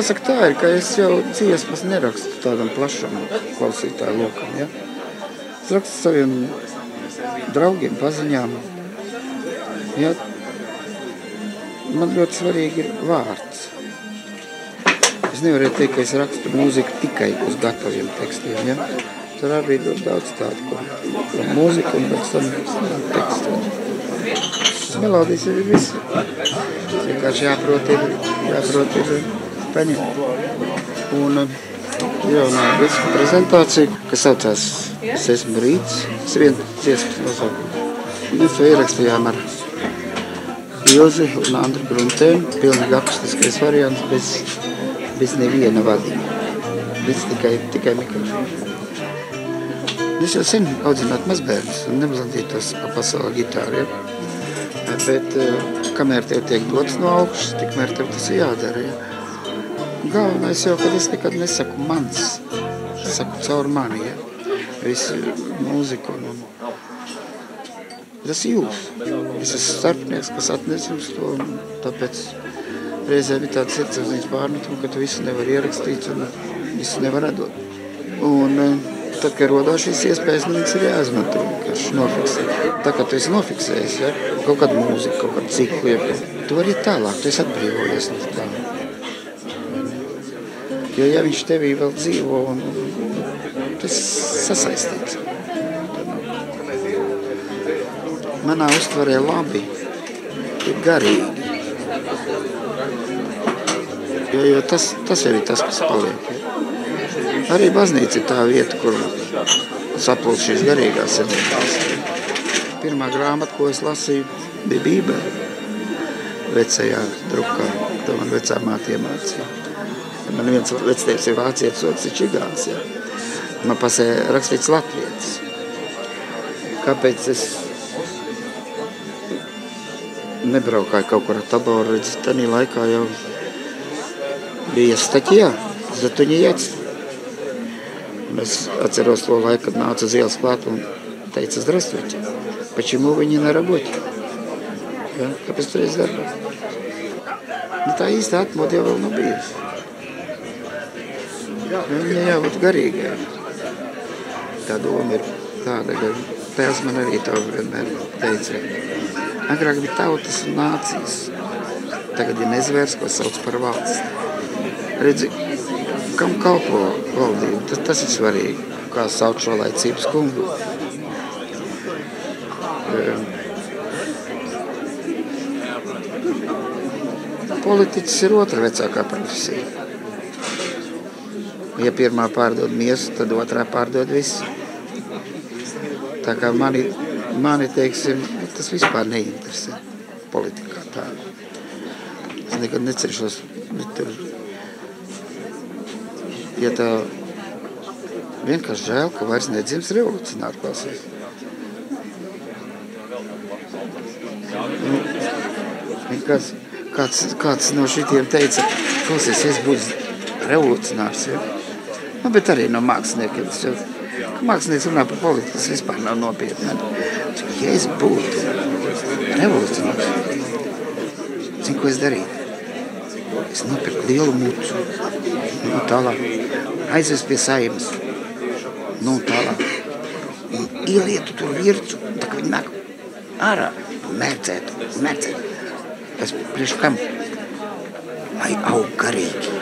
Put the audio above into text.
jāsaka tā ir, ka es jau dziesmas nerakstu tādam plašam klausītāju lokam, ja? Es rakstu saviem draugiem, paziņām. Ja? Man ļoti svarīgi ir vārds. Es nevarēju teikt, ka es rakstu mūziku tikai uz gataviem tekstiem, ja? Tur arī ir daudz tādu, kur mūziku un pēc tam tekstu. Melodijas ir visi. Vienkārši jāprot ir paņemt. Un jaunā disku prezentācija, kas saucās Es esmu rīts, tas ir viens dziesmas nosaukums. Mēs to ierakstījām ar Ilzi un Andru Gruntēnu, pilnīgi akustiskais variants, bez neviena vadība. Bez tikai mikrofonu. Es jau sen audzinātu mazbērnus un neblandītos pa pasauli ģitāru, ja? Bet kamēr tev tiek dots no augšas, tikmēr tev tas ir jādara, ja? Galvenais jau, kad es nekad nesaku mans, es saku caur mani, ja? Visu mūziku un tas jūs. Es esmu starpnieks, kas atnes jums to, un tāpēc reizēm ir tāds sirdsapziņas pārmetumi, ka tu visu nevar ierakstīt un visu nevar atdot. Un tad, kad rodās šīs iespējas, viņas ir jāizmanto, vienkārši nofiksēt. Tā kā tu esi nofiksējis, ja, kaut kādu mūziku, kaut kādu ciklu, ja, tu vari iet tālāk, tu esi atbrīvojies no tā. Jo, ja viņš tevī vēl dzīvo, un tas sasaistīts. Manā uztvarē labi ir garīgi. Jo tas jau ir tas, kas paliek. Arī baznīca ir tā vieta, kur saplūst šīs garīgās enerģijas. Pirmā grāmata, ko es lasīju, bija Bībele. Vecajā drukā, to man vecā māte iemācīja. Man viens vectēvs ir vācietis, otrs ir čigāns. Ja. Man pasē rakstīts latvietis. Kāpēc es nebraukāju kaut kur ar taboru, redz, tanī laikā jau bija staķijā, Zatuņiets. Es atceros to laiku, kad nāca uz ielas klāt un teica, здравствуйте, почему вы не на работе? Ja, kāpēc tu reiz darbā? Nu, tā īsti atmoda jau vēl nav bijusi. Viņa jābūt garīgai. Tā doma ir tāda, ka tēvs man arī tā vienmēr teica. Agrāk bija tautas un nācijas. Tagad ir nezvērs, ko sauc par valsts. Redzi, kam kalpo valdību, tas ir svarīgi, kā sauc šo laicības kungu. Politiķis ir otra vecākā profesija. Ja pirmā pārdod miesu, tad otrā pārdod visu. Tā kā mani teiksim, tas vispār neinteresē politikā tā. Es nekad neceršos, bet tur, ja tā vienkārši žēl, ka vairs nedzims revolucionāri klausīs. Kāds no šitiem teica, klausies, es būtu revolucionārs, ja? Nu, bet arī no māksliniekiem. Mākslinieks runā par politiku, tas vispār nav nopietni. Ja es būtu revolucionārs, zinu, ko es darītu? Es nopirku lielu mucu, nu tālāk, aizvestu pie Saeimas, nu tālāk, un ielietu tur vircu, tā kā viņi nāk ārā, mērcētu. Es priekš kam? Lai aug garīgi.